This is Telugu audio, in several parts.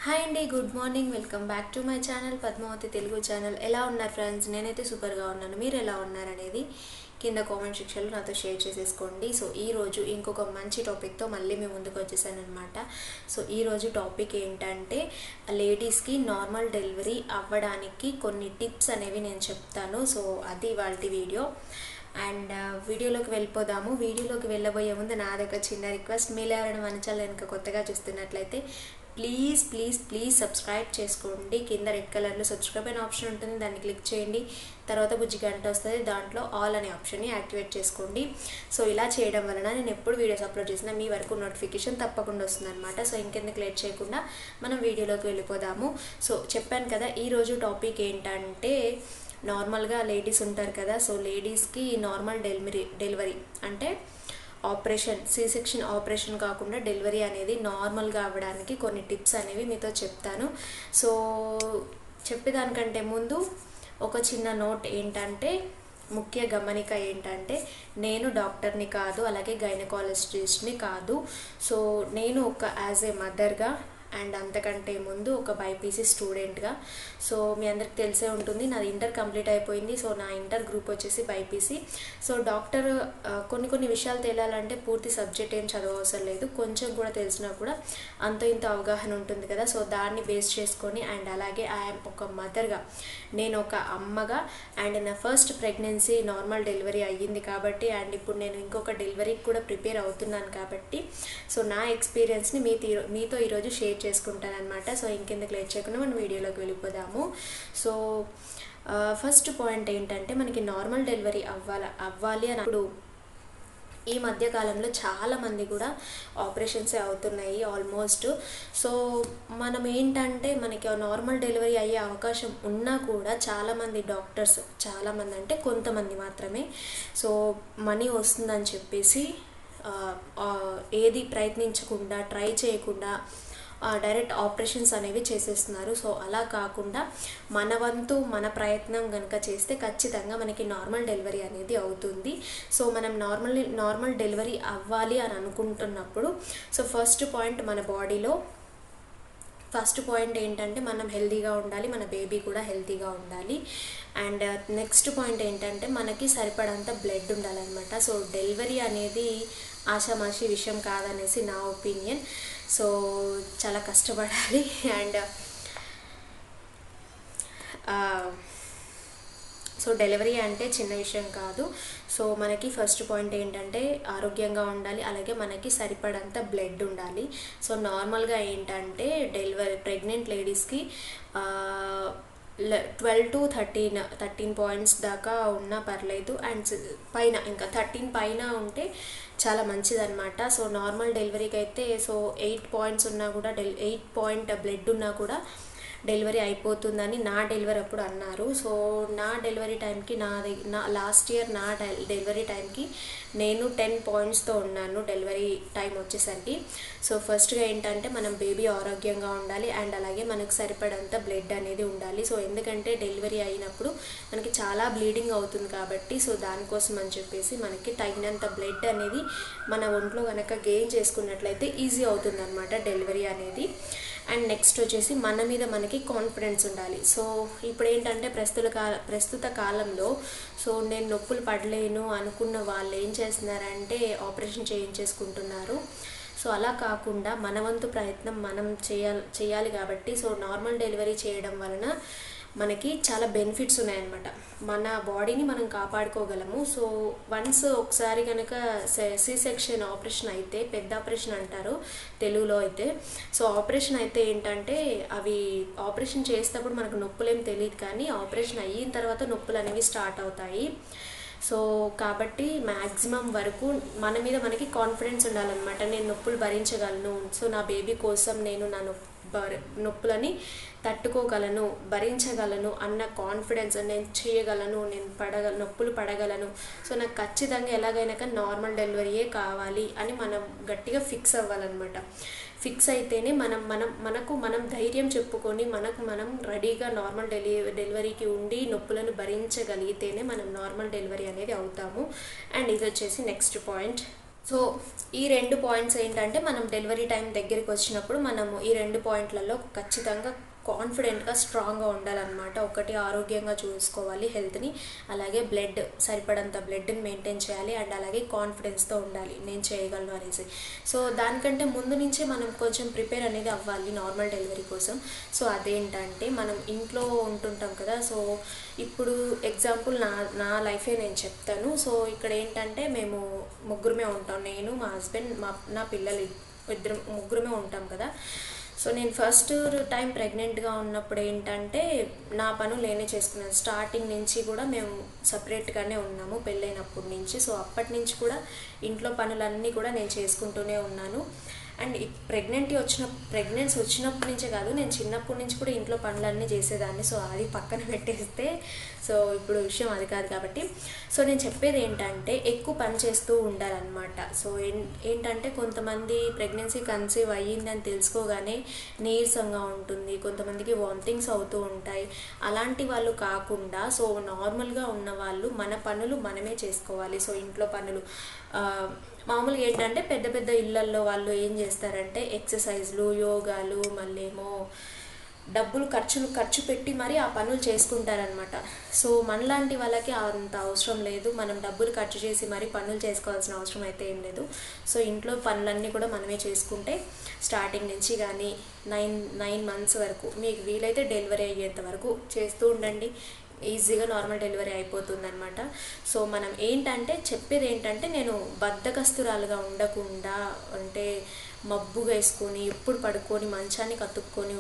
హాయ్ అండి, good morning. Welcome back to my channel Padmavathi Telugu channel. ఎలా ఉన్నారు ఫ్రెండ్స్? నేనైతే సూపర్గా ఉన్నాను. మీరు ఎలా ఉన్నారనేది కింద కామెంట్ సెక్షన్లో నాతో షేర్ చేసేసుకోండి. సో ఈరోజు ఇంకొక మంచి టాపిక్తో మళ్ళీ మేము ముందుకు వచ్చేసాను అనమాట. సో ఈరోజు టాపిక్ ఏంటంటే లేడీస్కి నార్మల్ డెలివరీ అవ్వడానికి కొన్ని టిప్స్ అనేవి నేను చెప్తాను. సో అది వాళ్ళ వీడియో. అండ్ వీడియోలోకి వెళ్ళిపోదాము. వీడియోలోకి వెళ్ళబోయే ముందు నాదొక చిన్న రిక్వెస్ట్, మీరు ఎవరైనా మన ఛానల్ కనుక కొత్తగా చూస్తున్నట్లయితే ప్లీజ్ ప్లీజ్ ప్లీజ్ సబ్స్క్రైబ్ చేసుకోండి. కింద రెడ్ కలర్లో సబ్స్క్రైబ్ అనే ఆప్షన్ ఉంటుంది, దాన్ని క్లిక్ చేయండి. తర్వాత బుజ్జి గంట వస్తుంది, దాంట్లో ఆల్ అనే ఆప్షన్ని యాక్టివేట్ చేసుకోండి. సో ఇలా చేయడం వలన నేను ఎప్పుడు వీడియోస్ అప్లోడ్ చేసినా మీ వరకు నోటిఫికేషన్ తప్పకుండా వస్తుంది అనమాట. సో ఇంకెందుకు లేట్ చేయకుండా మనం వీడియోలోకి వెళ్ళిపోదాము. సో చెప్పాను కదా, ఈరోజు టాపిక్ ఏంటంటే నార్మల్గా లేడీస్ ఉంటారు కదా. సో లేడీస్కి నార్మల్ డెలివరీ అంటే ఆపరేషన్, సి సెక్షన్ ఆపరేషన్ కాకుండా డెలివరీ అనేది నార్మల్గా అవ్వడానికి కొన్ని టిప్స్ అనేవి మీతో చెప్తాను. సో చెప్పేదానికంటే ముందు ఒక చిన్న నోట్ ఏంటంటే, ముఖ్య గమనిక ఏంటంటే, నేను డాక్టర్ని కాదు, అలాగే గైనకాలజిస్ట్ని కాదు. సో నేను ఒక యాజ్ ఏ మదర్గా అండ్ అంతకంటే ముందు ఒక బైపీసీ స్టూడెంట్గా, సో మీ అందరికి తెలిసే ఉంటుంది, నాది ఇంటర్ కంప్లీట్ అయిపోయింది. సో నా ఇంటర్ గ్రూప్ వచ్చేసి బైపీసీ. సో డాక్టర్ కొన్ని విషయాలు తెలియాలంటే పూర్తి సబ్జెక్ట్ ఏం చదవవసరం లేదు, కొంచెం కూడా తెలిసినా కూడా అంత ఇంత అవగాహన ఉంటుంది కదా. సో దాన్ని బేస్ చేసుకొని అండ్ అలాగే ఐఎమ్ ఒక మదర్గా, నేను ఒక అమ్మగా అండ్ నా ఫస్ట్ ప్రెగ్నెన్సీ నార్మల్ డెలివరీ అయ్యింది కాబట్టి, అండ్ ఇప్పుడు నేను ఇంకొక డెలివరీకి కూడా ప్రిపేర్ అవుతున్నాను కాబట్టి, సో నా ఎక్స్పీరియన్స్ని మీతో ఈరోజు షేర్ చేసుకుంటానమాట. సో ఇంకెందుకు లేట్ చేయకుండా మనం వీడియోలోకి వెళ్ళిపోదాము. సో ఫస్ట్ పాయింట్ ఏంటంటే, మనకి నార్మల్ డెలివరీ అవ్వాలి అని అప్పుడు ఈ మధ్యకాలంలో చాలామంది కూడా ఆపరేషన్సే అవుతున్నాయి ఆల్మోస్ట్. సో మనం ఏంటంటే, మనకి నార్మల్ డెలివరీ అయ్యే అవకాశం ఉన్నా కూడా చాలామంది డాక్టర్స్, చాలామంది అంటే కొంతమంది మాత్రమే, సో మనీ వస్తుందని చెప్పేసి ఏది ప్రయత్నించకుండా, ట్రై చేయకుండా డైరెక్ట్ ఆపరేషన్స్ అనేవి చేసేస్తున్నారు. సో అలా కాకుండా మన వంతు మన ప్రయత్నం కనుక చేస్తే ఖచ్చితంగా మనకి నార్మల్ డెలివరీ అనేది అవుతుంది. సో మనం నార్మల్ డెలివరీ అవ్వాలి అని అనుకుంటున్నప్పుడు, సో ఫస్ట్ పాయింట్ మన బాడీలో ఫస్ట్ పాయింట్ ఏంటంటే, మనం హెల్తీగా ఉండాలి, మన బేబీ కూడా హెల్తీగా ఉండాలి. అండ్ నెక్స్ట్ పాయింట్ ఏంటంటే, మనకి సరిపడంత బ్లడ్ ఉండాలన్నమాట. సో డెలివరీ అనేది ఆషామాషి విషయం కాదనేసి నా ఒపీనియన్. సో చాలా కష్టపడాలి. అండ్ సో డెలివరీ అంటే చిన్న విషయం కాదు. సో మనకి ఫస్ట్ పాయింట్ ఏంటంటే ఆరోగ్యంగా ఉండాలి, అలాగే మనకి సరిపడంత బ్లడ్ ఉండాలి. సో నార్మల్గా ఏంటంటే ప్రెగ్నెంట్ లేడీస్కి 12 to 13 పాయింట్స్ దాకా ఉన్నా పర్లేదు, అండ్ పైన ఇంకా 13 పైన ఉంటే చాలా మంచిదన్నమాట. సో నార్మల్ డెలివరీకి అయితే సో 8 పాయింట్స్ ఉన్నా కూడా 8 పాయింట్ బ్లడ్ ఉన్నా కూడా డెలివరీ అయిపోతుందని నా డెలివరీ అప్పుడు అన్నారు. సో నా డెలివరీ టైంకి లాస్ట్ ఇయర్ నా డెలివరీ టైంకి నేను 10 పాయింట్స్తో ఉన్నాను డెలివరీ టైం వచ్చేసరికి. సో ఫస్ట్గా ఏంటంటే, మనం బేబీ ఆరోగ్యంగా ఉండాలి అండ్ అలాగే మనకు సరిపడంత బ్లడ్ అనేది ఉండాలి. సో ఎందుకంటే డెలివరీ అయినప్పుడు మనకి చాలా బ్లీడింగ్ అవుతుంది కాబట్టి, సో దానికోసం అని చెప్పేసి మనకి తగినంత బ్లడ్ అనేది మన ఒంట్లో కనుక గెయిన్ చేసుకున్నట్లయితే ఈజీ అవుతుంది అనమాట డెలివరీ అనేది. అండ్ నెక్స్ట్ వచ్చేసి మన మీద మనకి కాన్ఫిడెన్స్ ఉండాలి. సో ఇప్పుడు ఏంటంటే ప్రస్తుత కాలంలో సో నేను నొప్పులు పడలేను అనుకున్న వాళ్ళు ఏం చేస్తున్నారంటే ఆపరేషన్ చేయించేసుకుంటున్నారు. సో అలా కాకుండా మన వంతు ప్రయత్నం మనం చేయాలి కాబట్టి, సో నార్మల్ డెలివరీ చేయడం వలన మనకి చాలా బెనిఫిట్స్ ఉన్నాయన్నమాట. మన బాడీని మనం కాపాడుకోగలము. సో వన్స్ ఒకసారి కనుక సి సెక్షన్ ఆపరేషన్ అయితే, పెద్ద ఆపరేషన్ అంటారు తెలుగులో అయితే, సో ఆపరేషన్ అయితే ఏంటంటే, అవి ఆపరేషన్ చేసేటప్పుడు మనకు నొప్పులు ఏం తెలియదు, కానీ ఆపరేషన్ అయిన తర్వాత నొప్పులు అనేవి స్టార్ట్ అవుతాయి. సో కాబట్టి మ్యాక్సిమం వరకు మన మీద మనకి కాన్ఫిడెన్స్ ఉండాలన్నమాట. నేను నొప్పులు భరించగలను, సో నా బేబీ కోసం నేను నా నొప్పులని తట్టుకోగలను, భరించగలను అన్న కాన్ఫిడెన్స్, నేను చేయగలను, నేను నొప్పులు పడగలను, సో నాకు ఖచ్చితంగా ఎలాగైనా నార్మల్ డెలివరీయే కావాలి అని మనం గట్టిగా ఫిక్స్ అవ్వాలన్నమాట. ఫిక్స్ అయితేనే మనం ధైర్యం చెప్పుకొని మనం రెడీగా నార్మల్ డెలివరీకి ఉండి నొప్పులను భరించగలిగితేనే మనం నార్మల్ డెలివరీ అనేది అవుతాము. అండ్ ఇది వచ్చేసి నెక్స్ట్ పాయింట్. సో ఈ 2 పాయింట్స్ ఏంటంటే మనం డెలివరీ టైం దగ్గరికి వచ్చినప్పుడు మనము ఈ 2 పాయింట్లలో ఖచ్చితంగా కాన్ఫిడెంట్గా స్ట్రాంగ్గా ఉండాలన్నమాట. ఒకటి ఆరోగ్యంగా చూసుకోవాలి హెల్త్ని, అలాగే బ్లడ్ సరిపడంత బ్లడ్ని మెయింటైన్ చేయాలి, అండ్ అలాగే కాన్ఫిడెన్స్తో ఉండాలి నేను చేయగలను అనేసి. సో దానికంటే ముందు నుంచే మనం కొంచెం ప్రిపేర్ అనేది అవ్వాలి నార్మల్ డెలివరీ కోసం. సో అదేంటంటే మనం ఇంట్లో ఉంటుంటాం కదా. సో ఇప్పుడు ఎగ్జాంపుల్ నా లైఫే నేను చెప్తాను. సో ఇక్కడ ఏంటంటే మేము ముగ్గురమే ఉంటాం, నేను, మా హస్బెండ్, నా పిల్లలు ముగ్గురమే ఉంటాం కదా. సో నేను ఫస్ట్ టైం ప్రెగ్నెంట్గా ఉన్నప్పుడు ఏంటంటే నా పనులు నేనే చేసుకున్నాను. స్టార్టింగ్ నుంచి కూడా మేము సపరేట్గానే ఉన్నాము పెళ్ళైనప్పటి నుంచి. సో అప్పటి నుంచి కూడా ఇంట్లో పనులన్నీ కూడా నేను చేసుకుంటూనే ఉన్నాను. అండ్ ప్రెగ్నెన్సీ వచ్చినప్పటి నుంచే కాదు, నేను చిన్నప్పటి నుంచి కూడా ఇంట్లో పనులన్నీ చేసేదాన్ని. సో అది పక్కన పెట్టేస్తే సో ఇప్పుడు విషయం అది కాదు కాబట్టి, సో నేను చెప్పేది ఏంటంటే ఎక్కువ పని చేస్తూ ఉండాలన్నమాట. సో ఏంటంటే కొంతమంది ప్రెగ్నెన్సీ కన్సీవ్ అయ్యిందని తెలుసుకోగానే నీరసంగా ఉంటుంది, కొంతమందికి వామిటింగ్స్ అవుతూ ఉంటాయి. అలాంటి వాళ్ళు కాకుండా సో నార్మల్గా ఉన్న వాళ్ళు మన పనులు మనమే చేసుకోవాలి. సో ఇంట్లో పనులు మామూలుగా ఏంటంటే పెద్ద పెద్ద ఇళ్ళల్లో వాళ్ళు ఏం చేస్తారంటే ఎక్సర్సైజ్లు, యోగాలు, మళ్ళీ ఏమో ఖర్చు పెట్టి మరి ఆ పనులు చేసుకుంటారనమాట. సో మనలాంటి వాళ్ళకి అంత అవసరం లేదు, మనం డబ్బులు ఖర్చు చేసి మరి పనులు చేసుకోవాల్సిన అవసరం అయితే ఏం లేదు. సో ఇంట్లో పనులన్నీ కూడా మనమే చేసుకుంటే స్టార్టింగ్ నుంచి కానీ 9 మంత్స్ వరకు మీకు వీలైతే డెలివరీ అయ్యేంత వరకు చేస్తూ ఉండండి. ఈజీగా నార్మల్ డెలివరీ అయిపోతుందన్నమాట. సో మనం చెప్పేది ఏంటంటే నేను బద్ధకస్తురాలుగా ఉండకుండా, అంటే మబ్బుగా వేసుకొని ఎప్పుడు పడుకొని మంచాన్ని కతుక్కొని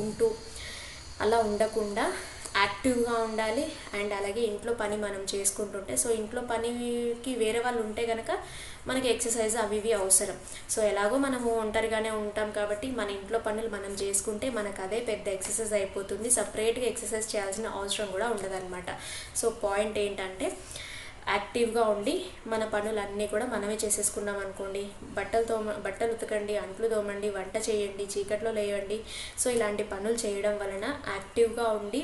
ఉంటూ అలా ఉండకుండా యాక్టివ్గా ఉండాలి. అండ్ అలాగే ఇంట్లో పని మనం చేసుకుంటుంటే, సో ఇంట్లో పనికి వేరే వాళ్ళు ఉంటే కనుక మనకి ఎక్సర్సైజ్ అవి ఇవి అవసరం. సో ఎలాగో మనము ఒంటరిగానే ఉంటాం కాబట్టి మన ఇంట్లో పనులు మనం చేసుకుంటే మనకు అదే పెద్ద ఎక్సర్సైజ్ అయిపోతుంది. సపరేట్గా ఎక్సర్సైజ్ చేయాల్సిన అవసరం కూడా ఉండదన్నమాట. సో పాయింట్ ఏంటంటే యాక్టివ్గా ఉండి మన పనులన్నీ కూడా మనమే చేసేసుకున్నాం అనుకోండి. బట్టలు ఉతకండి, అంట్లు తోమండి, వంట చేయండి, చీకట్లో లేవండి. సో ఇలాంటి పనులు చేయడం వలన యాక్టివ్గా ఉండి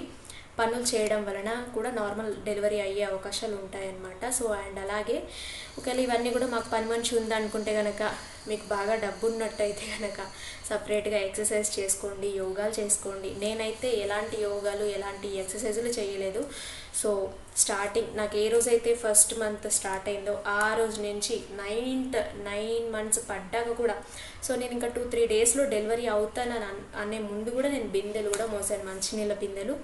పనులు చేయడం వలన కూడా నార్మల్ డెలివరీ అయ్యే అవకాశాలు ఉంటాయన్నమాట. సో అండ్ అలాగే ఒకవేళ ఇవన్నీ కూడా మాకు పని మనిషి ఉందనుకుంటే కనుక, మీకు బాగా డబ్బు ఉన్నట్టయితే కనుక సపరేట్గా ఎక్సర్సైజ్ చేసుకోండి, యోగాలు చేసుకోండి. నేనైతే ఎలాంటి యోగాలు ఎలాంటి ఎక్సర్సైజులు చేయలేదు. సో స్టార్టింగ్ నాకు ఏ రోజైతే ఫస్ట్ మంత్ స్టార్ట్ అయిందో ఆ రోజు నుంచి 9 మంత్స్ పడ్డాక కూడా, సో నేను ఇంకా 2-3 డేస్లో డెలివరీ అవుతానని అనే ముందు కూడా నేను బిందెలు కూడా మోసాను, మంచినీళ్ళ బిందెలు.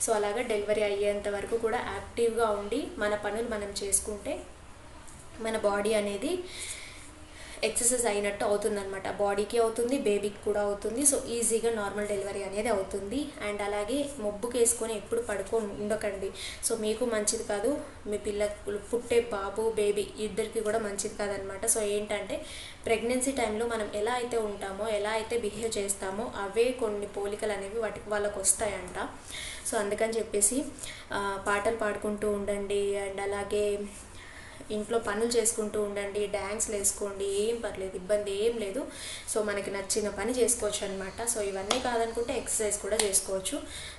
సో అలాగా డెలివరీ అయ్యేంత వరకు కూడా యాక్టివ్గా ఉండి మన పనులు మనం చేసుకుంటే మన బాడీ అనేది ఎక్సర్సైజ్ అయినట్టు అవుతుందన్నమాట. బాడీకి అవుతుంది, బేబీకి కూడా అవుతుంది. సో ఈజీగా నార్మల్ డెలివరీ అనేది అవుతుంది. అండ్ అలాగే మొబ్బుకి వేసుకొని ఎప్పుడు పడుకొని ఉండకండి. సో మీకు మంచిది కాదు, మీ పిల్లలు పుట్టే బాబు బేబీ ఇద్దరికి కూడా మంచిది కాదనమాట. సో ఏంటంటే ప్రెగ్నెన్సీ టైంలో మనం ఎలా అయితే ఉంటామో, ఎలా అయితే బిహేవ్ చేస్తామో అవే కొన్ని పోలికలు అనేవి వాళ్ళకు వస్తాయంట. సో అందుకని చెప్పేసి పాటలు పాడుకుంటూ ఉండండి, అండ్ అలాగే ఇంట్లో పనులు చేసుకుంటూ ఉండండి, డ్యాన్స్లు వేసుకోండి, ఏం పర్లేదు, ఇబ్బంది ఏం లేదు. సో మనకి నచ్చిన పని చేసుకోవచ్చు అనమాట. సో ఇవన్నీ కాదనుకుంటే ఎక్సర్సైజ్ కూడా చేసుకోవచ్చు.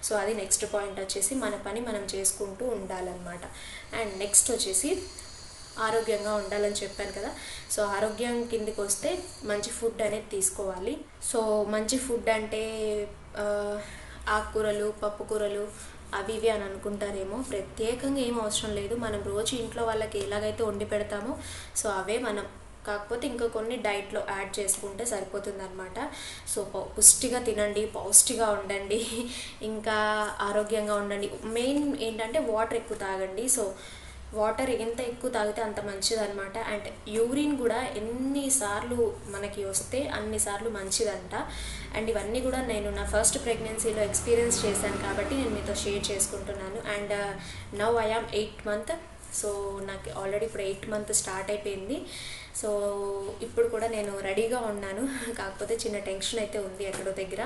సో అది నెక్స్ట్ పాయింట్ వచ్చేసి మన పని మనం చేసుకుంటూ ఉండాలన్నమాట. అండ్ నెక్స్ట్ వచ్చేసి ఆరోగ్యంగా ఉండాలని చెప్పాను కదా. సో ఆరోగ్యం కిందకి వస్తే మంచి ఫుడ్ అనేది తీసుకోవాలి. సో మంచి ఫుడ్ అంటే ఆకుకూరలు, పప్పుకూరలు అవి ఇవి అని అనుకుంటారేమో. ప్రత్యేకంగా ఏం అవసరం లేదు, మనం రోజు ఇంట్లో వాళ్ళకి ఎలాగైతే వండి పెడతామో సో అవే మనం, కాకపోతే ఇంకా కొన్ని డైట్లో యాడ్ చేసుకుంటే సరిపోతుందన్నమాట. సో పుష్టిగా తినండి, పౌష్టిగా ఉండండి, ఇంకా ఆరోగ్యంగా ఉండండి. మెయిన్ ఏంటంటే వాటర్ ఎక్కువ తాగండి. సో వాటర్ ఎంత ఎక్కువ తాగితే అంత మంచిదన్నమాట. అండ్ యూరిన్ కూడా ఎన్నిసార్లు మనకి వస్తే అన్నిసార్లు మంచిదంట. అండ్ ఇవన్నీ కూడా నేను నా ఫస్ట్ ప్రెగ్నెన్సీలో ఎక్స్పీరియన్స్ చేశాను కాబట్టి నేను మీతో షేర్ చేసుకుంటున్నాను. And now I am 8th month. So నాకు ఆల్రెడీ ఇప్పుడు 8th మంత్ స్టార్ట్ అయిపోయింది. సో ఇప్పుడు కూడా నేను రెడీగా ఉన్నాను, కాకపోతే చిన్న టెన్షన్ అయితే ఉంది ఎక్కడో దగ్గర.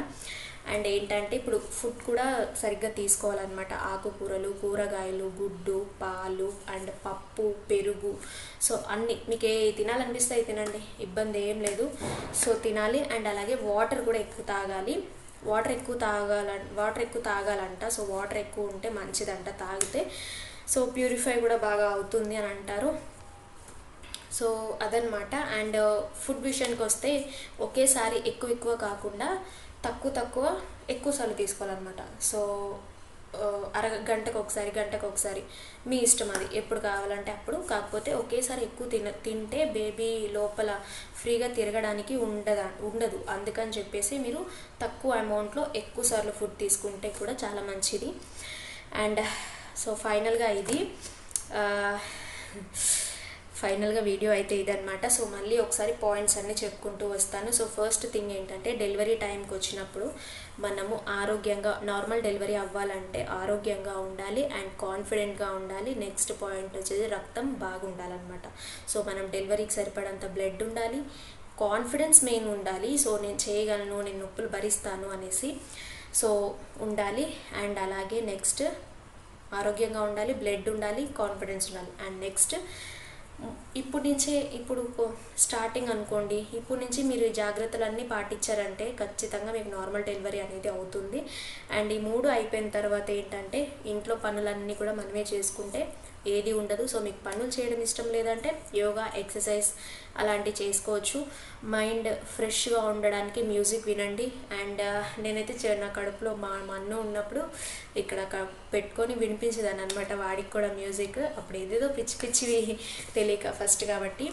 అండ్ ఏంటంటే ఇప్పుడు ఫుడ్ కూడా సరిగ్గా తీసుకోవాలన్నమాట. ఆకుకూరలు, కూరగాయలు, గుడ్డు, పాలు అండ్ పప్పు, పెరుగు. సో అన్నీ మీకు ఏ తినాలనిపిస్తే తినండి, ఇబ్బంది ఏం లేదు. సో తినాలి. అండ్ అలాగే వాటర్ కూడా ఎక్కువ తాగాలి. వాటర్ ఎక్కువ తాగాలంట. సో వాటర్ ఎక్కువ ఉంటే మంచిదంట తాగితే. సో ప్యూరిఫై కూడా బాగా అవుతుంది అని అంటారు. సో అదనమాట. అండ్ ఫుడ్ విషయానికి వస్తే ఒకేసారి ఎక్కువ కాకుండా తక్కువ ఎక్కువసార్లు తీసుకోవాలన్నమాట. సో గంటకు ఒకసారి మీ ఇష్టం, అది ఎప్పుడు కావాలంటే అప్పుడు. కాకపోతే ఒకేసారి ఎక్కువ తింటే బేబీ లోపల ఫ్రీగా తిరగడానికి ఉండదు. అందుకని చెప్పేసి మీరు తక్కువ అమౌంట్లో ఎక్కువసార్లు ఫుడ్ తీసుకుంటే కూడా చాలా మంచిది. అండ్ సో ఫైనల్గా వీడియో అయితే ఇదనమాట. సో మళ్ళీ ఒకసారి పాయింట్స్ అన్నీ చెప్పుకుంటూ వస్తాను. సో ఫస్ట్ థింగ్ ఏంటంటే, డెలివరీ టైంకి వచ్చినప్పుడు మనము ఆరోగ్యంగా, నార్మల్ డెలివరీ అవ్వాలంటే ఆరోగ్యంగా ఉండాలి అండ్ కాన్ఫిడెంట్గా ఉండాలి. నెక్స్ట్ పాయింట్ వచ్చేసి రక్తం బాగుండాలన్నమాట. సో మనం డెలివరీకి సరిపడంత బ్లడ్ ఉండాలి, కాన్ఫిడెన్స్ మెయిన్ ఉండాలి. సో నేను చేయగలను, నేను నొప్పులు భరిస్తాను అనేసి సో ఉండాలి. అండ్ అలాగే నెక్స్ట్ ఆరోగ్యంగా ఉండాలి, బ్లడ్ ఉండాలి, కాన్ఫిడెన్స్ ఉండాలి. అండ్ నెక్స్ట్ ఇప్పుడు స్టార్టింగ్ అనుకోండి, ఇప్పుడు నుంచి మీరు ఈ జాగ్రత్తలన్నీ పాటించారంటే ఖచ్చితంగా మీకు నార్మల్ డెలివరీ అనేది అవుతుంది. అండ్ ఈ 3 అయిపోయిన తర్వాత ఏంటంటే, ఇంట్లో పనులన్నీ కూడా మనమే చేసుకుంటే ఏది ఉండదు. సో మీకు పనులు చేయడం ఇష్టం లేదంటే యోగా, ఎక్సర్సైజ్ అలాంటివి చేసుకోవచ్చు. మైండ్ ఫ్రెష్గా ఉండడానికి మ్యూజిక్ వినండి. అండ్ నేనైతే నా కడుపులో మా అన్న ఉన్నప్పుడు ఇక్కడ పెట్టుకొని వినిపించేదాన్ని అనమాట వాడికి కూడా మ్యూజిక్. అప్పుడు ఏదేదో పిచ్చివి తెలియక ఫస్ట్ కాబట్టి.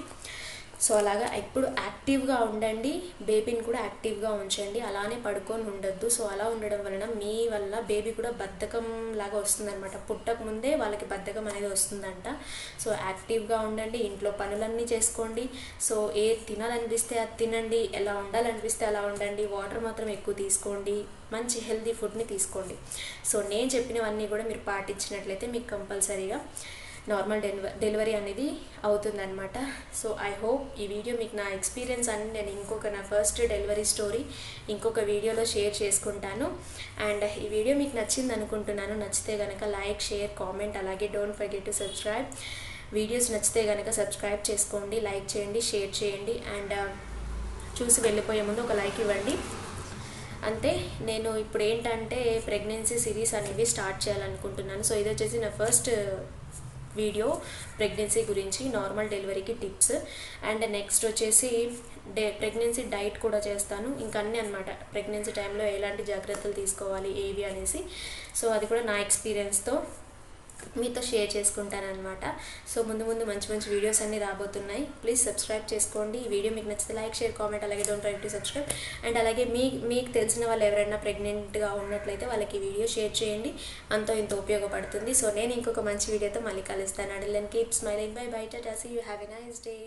సో అలాగా ఇప్పుడు యాక్టివ్గా ఉండండి, బేబీని కూడా యాక్టివ్గా ఉంచండి, అలానే పడుకొని ఉండొద్దు. సో అలా ఉండడం వలన మీ వల్ల బేబీ కూడా బద్ధకం లాగా వస్తుందన్నమాట. పుట్టక ముందే వాళ్ళకి బద్ధకం అనేది వస్తుందంట. సో యాక్టివ్గా ఉండండి, ఇంట్లో పనులన్నీ చేసుకోండి. సో తినాలనిపిస్తే అది తినండి, ఎలా ఉండాలనిపిస్తే అలా ఉండండి. వాటర్ మాత్రం ఎక్కువ తీసుకోండి, మంచి హెల్తీ ఫుడ్ని తీసుకోండి. సో నేను చెప్పినవన్నీ కూడా మీరు పాటించినట్లయితే మీకు కంపల్సరీగా నార్మల్ డెలివరీ అనేది అవుతుందన్నమాట. సో ఐ హోప్ ఈ వీడియో మీకు, నా ఎక్స్పీరియన్స్ అని నేను నా ఫస్ట్ డెలివరీ స్టోరీ ఇంకొక వీడియోలో షేర్ చేసుకుంటాను. అండ్ ఈ వీడియో మీకు నచ్చింది అనుకుంటున్నాను. నచ్చితే కనుక లైక్, షేర్, కామెంట్, అలాగే don't forget to subscribe. Videos నచ్చితే కనుక సబ్స్క్రైబ్ చేసుకోండి, లైక్ చేయండి, షేర్ చేయండి. అండ్ చూసి వెళ్ళిపోయే ముందు ఒక లైక్ ఇవ్వండి. అంతే. నేను ఇప్పుడు ఏంటంటే ప్రెగ్నెన్సీ సిరీస్ అనేవి స్టార్ట్ చేయాలనుకుంటున్నాను. సో ఇది వచ్చేసి నా ఫస్ట్ వీడియో ప్రెగ్నెన్సీ గురించి, నార్మల్ డెలివరీకి టిప్స్. అండ్ నెక్స్ట్ వచ్చేసి ప్రెగ్నెన్సీ డైట్ కూడా చేస్తాను. ఇంకా అన్నీ అనమాట, ప్రెగ్నెన్సీ టైంలో ఎలాంటి జాగ్రత్తలు తీసుకోవాలి ఏవి అనేసి. సో అది కూడా నా ఎక్స్పీరియన్స్తో మీతో షేర్ చేసుకుంటానన్నమాట. సో ముందు మంచి వీడియోస్ అన్నీ రాబోతున్నాయి. ప్లీజ్ సబ్స్క్రైబ్ చేసుకోండి. ఈ వీడియో మీకు నచ్చితే లైక్, షేర్, కామెంట్, అలాగే don't forget to subscribe. And అలాగే మీకు తెలిసిన వాళ్ళు ఎవరైనా ప్రెగ్నెంట్గా ఉన్నట్లయితే వాళ్ళకి ఈ వీడియో షేర్ చేయండి, అంతో ఇంత ఉపయోగపడుతుంది. సో నేను ఇంకొక మంచి వీడియోతో మళ్ళీ కలుస్తాను. అడిల్ and keep smiling. Bye bye, tata, see you, have a nice day.